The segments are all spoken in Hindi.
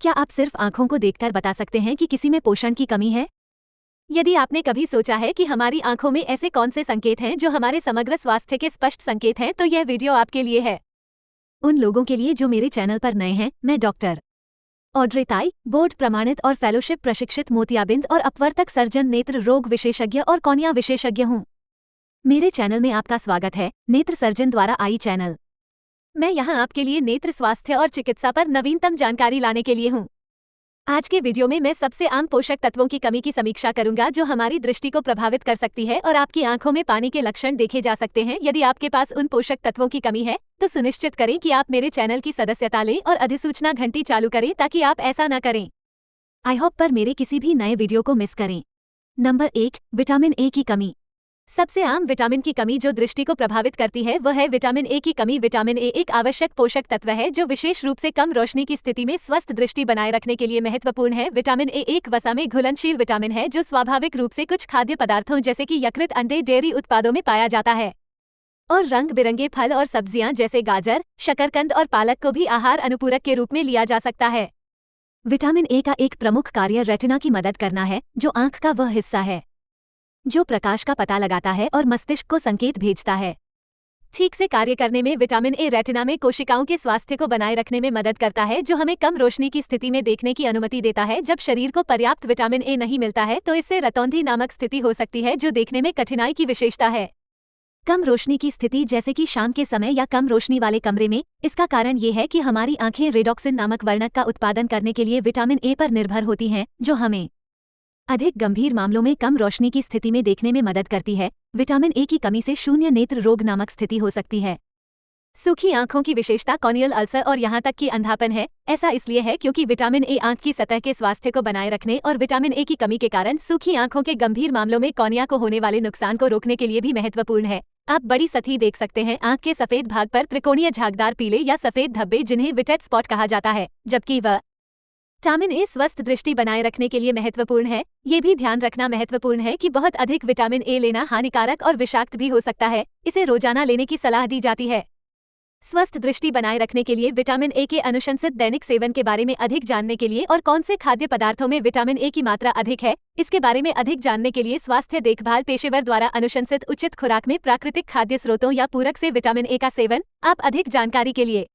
क्या आप सिर्फ आंखों को देखकर बता सकते हैं कि किसी में पोषण की कमी है? यदि आपने कभी सोचा है कि हमारी आंखों में ऐसे कौन से संकेत हैं जो हमारे समग्र स्वास्थ्य के स्पष्ट संकेत हैं, तो यह वीडियो आपके लिए है। उन लोगों के लिए जो मेरे चैनल पर नए हैं, मैं डॉक्टर ऑड्रे ताई, बोर्ड प्रमाणित और फेलोशिप प्रशिक्षित मोतियाबिंद और अपवर्तक सर्जन, नेत्र रोग विशेषज्ञ और कॉर्निया विशेषज्ञ हूँ। मेरे चैनल में आपका स्वागत है, नेत्र सर्जन द्वारा आई चैनल। मैं यहाँ आपके लिए नेत्र स्वास्थ्य और चिकित्सा पर नवीनतम जानकारी लाने के लिए हूँ। आज के वीडियो में मैं सबसे आम पोषक तत्वों की कमी की समीक्षा करूंगा जो हमारी दृष्टि को प्रभावित कर सकती है और आपकी आंखों में पानी के लक्षण देखे जा सकते हैं। यदि आपके पास उन पोषक तत्वों की कमी है तो सुनिश्चित करें कि आप मेरे चैनल की सदस्यता लें और अधिसूचना घंटी चालू करें ताकि आप ऐसा न करें। आई होप पर मेरे किसी भी नए वीडियो को मिस करें। नंबर 1, विटामिन ए की कमी। सबसे आम विटामिन की कमी जो दृष्टि को प्रभावित करती है वह है विटामिन ए की कमी। विटामिन ए एक आवश्यक पोषक तत्व है जो विशेष रूप से कम रोशनी की स्थिति में स्वस्थ दृष्टि बनाए रखने के लिए महत्वपूर्ण है। विटामिन ए एक वसा में घुलनशील विटामिन है जो स्वाभाविक रूप से कुछ खाद्य पदार्थों जैसे कि यकृत, अंडे, डेयरी उत्पादों में पाया जाता है और रंग बिरंगे फल और सब्जियां जैसे गाजर, शकरकंद और पालक को भी आहार अनुपूरक के रूप में लिया जा सकता है। विटामिन ए का एक प्रमुख कार्य रेटिना की मदद करना है, जो आंख का वह हिस्सा है जो प्रकाश का पता लगाता है और मस्तिष्क को संकेत भेजता है। ठीक से कार्य करने में विटामिन ए रेटिना में कोशिकाओं के स्वास्थ्य को बनाए रखने में मदद करता है, जो हमें कम रोशनी की स्थिति में देखने की अनुमति देता है। जब शरीर को पर्याप्त विटामिन ए नहीं मिलता है तो इससे रतौंधी नामक स्थिति हो सकती है जो देखने में कठिनाई की विशेषता है। कम रोशनी की स्थिति जैसे कि शाम के समय या कम रोशनी वाले कमरे में, इसका कारण ये है कि हमारी आंखें रेडॉक्सिन नामक वर्णक का उत्पादन करने के लिए विटामिन ए पर निर्भर होती हैं, जो हमें अधिक गंभीर मामलों में कम रोशनी की स्थिति में देखने में मदद करती है। विटामिन ए की कमी से शून्य नेत्र रोग नामक स्थिति हो सकती है। सूखी आंखों की विशेषता कॉर्नियल अल्सर और यहाँ तक कि अंधापन है। ऐसा इसलिए है क्योंकि विटामिन ए आंख की सतह के स्वास्थ्य को बनाए रखने और विटामिन ए की कमी के कारण सूखी आंखों के गंभीर मामलों में कॉर्निया को होने वाले नुकसान को रोकने के लिए भी महत्वपूर्ण है। आप बड़ी सतही देख सकते हैं। आंख के सफेद भाग पर त्रिकोणीय झागदार पीले या सफेद धब्बे जिन्हें विटेट स्पॉट कहा जाता है, जबकि विटामिन ए स्वस्थ दृष्टि बनाए रखने के लिए महत्वपूर्ण है। ये भी ध्यान रखना महत्वपूर्ण है कि बहुत अधिक विटामिन ए लेना हानिकारक और विषाक्त भी हो सकता है। इसे रोजाना लेने की सलाह दी जाती है। स्वस्थ दृष्टि बनाए रखने के लिए विटामिन ए के अनुशंसित दैनिक सेवन के बारे में अधिक जानने के लिए और कौन से खाद्य पदार्थों में विटामिन ए की मात्रा अधिक है, इसके बारे में अधिक जानने के लिए स्वास्थ्य देखभाल पेशेवर द्वारा अनुशंसित उचित खुराक में प्राकृतिक खाद्य स्रोतों या पूरक से विटामिन ए का सेवन। आप अधिक जानकारी के लिए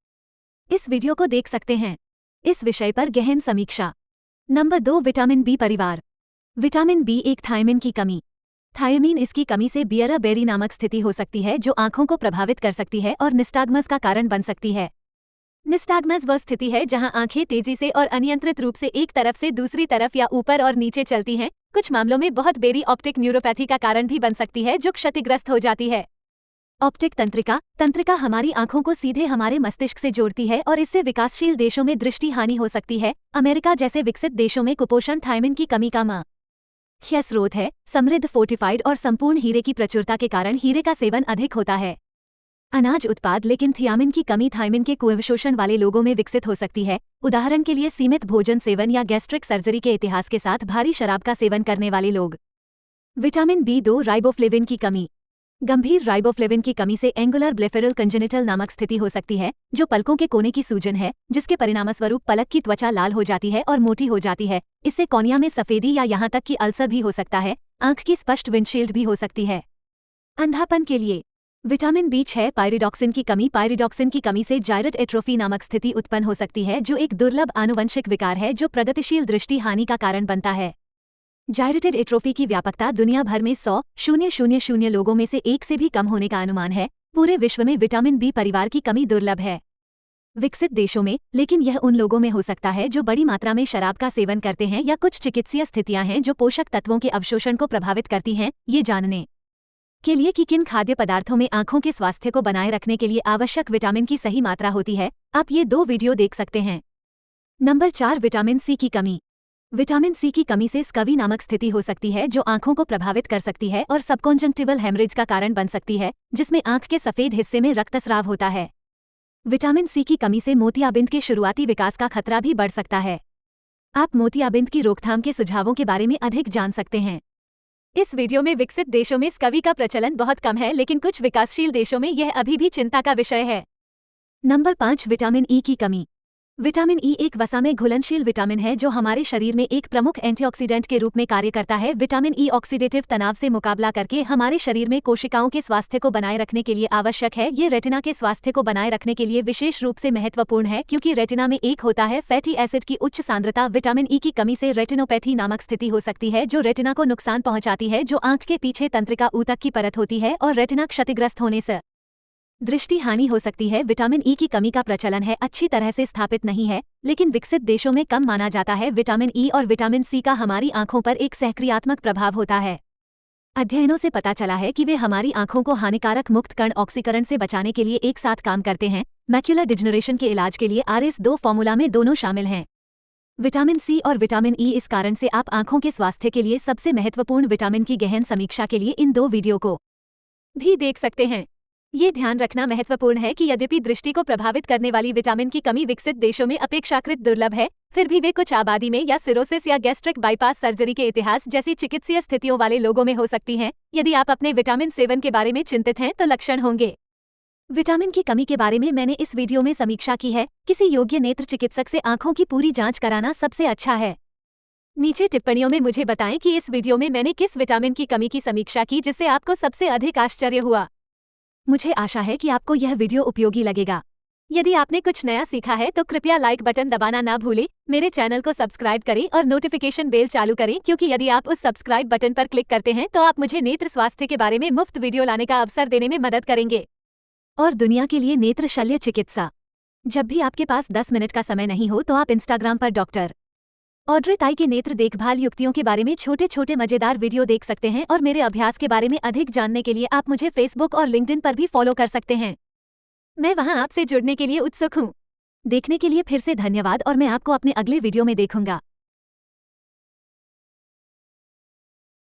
इस वीडियो को देख सकते हैं। इस विषय पर गहन समीक्षा। नंबर 2, विटामिन बी परिवार। विटामिन बी एक थायमिन की कमी। थायमीन इसकी कमी से बियरा बेरी नामक स्थिति हो सकती है जो आंखों को प्रभावित कर सकती है और निस्टाग्मस का कारण बन सकती है। निस्टाग्मस वह स्थिति है जहां आंखें तेजी से और अनियंत्रित रूप से एक तरफ से दूसरी तरफ या ऊपर और नीचे चलती हैं। कुछ मामलों में बहुत बेरी ऑप्टिक न्यूरोपैथी का कारण भी बन सकती है जो क्षतिग्रस्त हो जाती है। ऑप्टिक तंत्रिका हमारी आंखों को सीधे हमारे मस्तिष्क से जोड़ती है और इससे विकासशील देशों में दृष्टि हानि हो सकती है। अमेरिका जैसे विकसित देशों में कुपोषण थायमिन की कमी का मुख्य स्रोत है। समृद्ध फोर्टिफाइड और संपूर्ण हीरे की प्रचुरता के कारण हीरे का सेवन अधिक होता है। अनाज उत्पाद लेकिन थियामिन की कमी थायमिन के कुअवशोषण वाले लोगों में विकसित हो सकती है। उदाहरण के लिए सीमित भोजन सेवन या गैस्ट्रिक सर्जरी के इतिहास के साथ भारी शराब का सेवन करने वाले लोग। विटामिन बी2 राइबोफ्लेविन की कमी। गंभीर राइबोफ्लेविन की कमी से एंगुलर ब्लेफेरल कंजेनिटल नामक स्थिति हो सकती है, जो पलकों के कोने की सूजन है, जिसके परिणामस्वरूप पलक की त्वचा लाल हो जाती है और मोटी हो जाती है। इससे कॉर्निया में सफेदी या यहाँ तक कि अल्सर भी हो सकता है। आंख की स्पष्ट विंडशील्ड भी हो सकती है। अंधापन के लिए विटामिन बी6 पायरिडॉक्सिन की कमी। पायरिडॉक्सिन की कमी से जायरेट एट्रोफी नामक स्थिति उत्पन्न हो सकती है, जो एक दुर्लभ आनुवंशिक विकार है जो प्रगतिशील दृष्टि हानि का कारण बनता है। जायरेटेड एट्रोफी की व्यापकता दुनिया भर में 100,000 लोगों में से एक से भी कम होने का अनुमान है। पूरे विश्व में विटामिन बी परिवार की कमी दुर्लभ है विकसित देशों में, लेकिन यह उन लोगों में हो सकता है जो बड़ी मात्रा में शराब का सेवन करते हैं या कुछ चिकित्सीय स्थितियां हैं जो पोषक तत्वों के अवशोषण को प्रभावित करती हैं। ये जानने के लिए कि किन खाद्य पदार्थों में आंखों के स्वास्थ्य को बनाए रखने के लिए आवश्यक विटामिन की सही मात्रा होती है, आप ये 2 वीडियो देख सकते हैं। नंबर 4, विटामिन सी की कमी। विटामिन सी की कमी से स्कवी नामक स्थिति हो सकती है जो आंखों को प्रभावित कर सकती है और सबकॉन्जंक्टिवल हेमरेज का कारण बन सकती है, जिसमें आंख के सफेद हिस्से में रक्तस्राव होता है। विटामिन सी की कमी से मोतियाबिंद के शुरुआती विकास का खतरा भी बढ़ सकता है। आप मोतियाबिंद की रोकथाम के सुझावों के बारे में अधिक जान सकते हैं। इस वीडियो में विकसित देशों में स्कवी का प्रचलन बहुत कम है, लेकिन कुछ विकासशील देशों में यह अभी भी चिंता का विषय है। नंबर 5, विटामिन ई की कमी। विटामिन ई एक वसा में घुलनशील विटामिन है जो हमारे शरीर में एक प्रमुख एंटीऑक्सीडेंट के रूप में कार्य करता है। विटामिन ई ऑक्सीडेटिव तनाव से मुकाबला करके हमारे शरीर में कोशिकाओं के स्वास्थ्य को बनाए रखने के लिए आवश्यक है। ये रेटिना के स्वास्थ्य को बनाए रखने के लिए विशेष रूप से महत्वपूर्ण है, क्योंकि रेटिना में एक होता है फैटी एसिड की उच्च सांद्रता। विटामिन ई की कमी से रेटिनोपैथी नामक स्थिति हो सकती है, जो रेटिना को नुकसान पहुंचाती है, जो आंख के पीछे तंत्रिका ऊतक की परत होती है, और रेटिना क्षतिग्रस्त होने से दृष्टि हानि हो सकती है। विटामिन ई की कमी का प्रचलन है अच्छी तरह से स्थापित नहीं है, लेकिन विकसित देशों में कम माना जाता है। विटामिन ई और विटामिन सी का हमारी आंखों पर एक सहक्रियात्मक प्रभाव होता है। अध्ययनों से पता चला है कि वे हमारी आंखों को हानिकारक मुक्त कण ऑक्सीकरण से बचाने के लिए एक साथ काम करते हैं। मैक्युलर डिजनरेशन के इलाज के लिए RS2 फॉर्मूला में दोनों शामिल हैं। विटामिन सी और विटामिन ई। इस कारण से आप आंखों के स्वास्थ्य के लिए सबसे महत्वपूर्ण विटामिन की गहन समीक्षा के लिए इन 2 वीडियो को भी देख सकते हैं। ये ध्यान रखना महत्वपूर्ण है कि यद्यपि दृष्टि को प्रभावित करने वाली विटामिन की कमी विकसित देशों में अपेक्षाकृत दुर्लभ है, फिर भी वे कुछ आबादी में या सिरोसिस या गैस्ट्रिक बाईपास सर्जरी के इतिहास जैसी चिकित्सीय स्थितियों वाले लोगों में हो सकती हैं। यदि आप अपने विटामिन सेवन के बारे में चिंतित हैं तो लक्षण होंगे। विटामिन की कमी के बारे में मैंने इस वीडियो में समीक्षा की है। किसी योग्य नेत्र चिकित्सक से आंखों की पूरी जांच कराना सबसे अच्छा है। नीचे टिप्पणियों में मुझे बताएं कि इस वीडियो में मैंने किस विटामिन की कमी की समीक्षा की जिससे आपको सबसे अधिक आश्चर्य हुआ। मुझे आशा है कि आपको यह वीडियो उपयोगी लगेगा। यदि आपने कुछ नया सीखा है तो कृपया लाइक बटन दबाना ना भूलें। मेरे चैनल को सब्सक्राइब करें और नोटिफिकेशन बेल चालू करें, क्योंकि यदि आप उस सब्सक्राइब बटन पर क्लिक करते हैं तो आप मुझे नेत्र स्वास्थ्य के बारे में मुफ्त वीडियो लाने का अवसर देने में मदद करेंगे। और दुनिया के लिए नेत्र शल्य चिकित्सा। जब भी आपके पास 10 मिनट का समय नहीं हो तो आप इंस्टाग्राम पर डॉक्टर ऑड्रे ताई के नेत्र देखभाल युक्तियों के बारे में छोटे छोटे मजेदार वीडियो देख सकते हैं। और मेरे अभ्यास के बारे में अधिक जानने के लिए आप मुझे फेसबुक और लिंक्डइन पर भी फॉलो कर सकते हैं। मैं वहां आपसे जुड़ने के लिए उत्सुक हूँ। देखने के लिए फिर से धन्यवाद और मैं आपको अपने अगले वीडियो में देखूंगा।